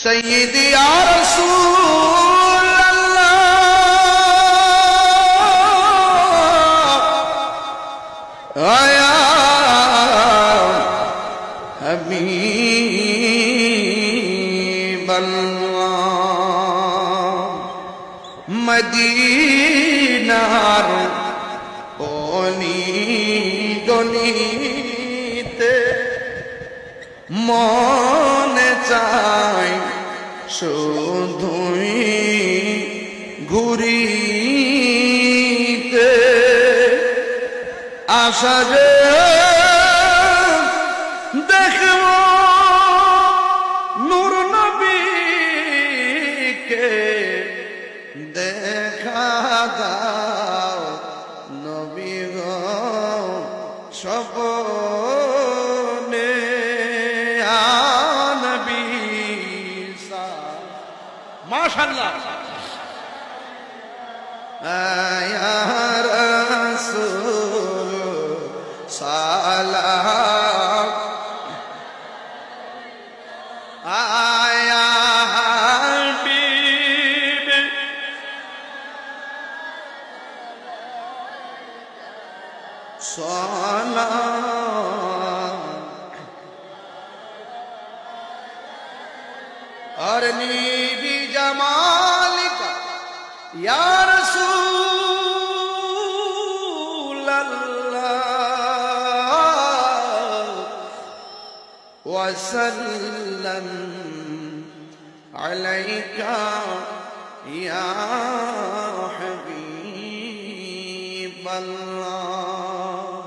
सय्यदी या रसूल अल्लाह या हबीब अल्लाह मदीनार ओनी गलिते মনে চাই শুধুই ঘুরিতে আশা যে দেখব নূর নবীকে দেখা দাও নবী গো স্বপ্নে মাশাআল্লাহ ইয়া রাসূল সালাম ইয়া হাবিব সালাম अरनी भी जमालिक या रसूल अल्लाह वसल्लम अलैका या हबीब अल्लाह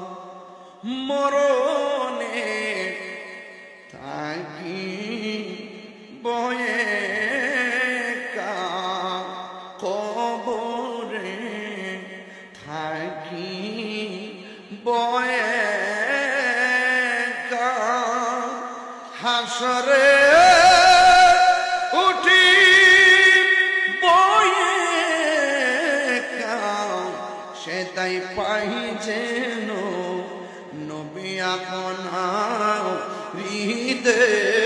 मरने ताकि বয়ে কবরে থাকি বয়ে হাসরে উঠি বয়ে সে তাই পাই যেন নবী আপনার হৃদয়ে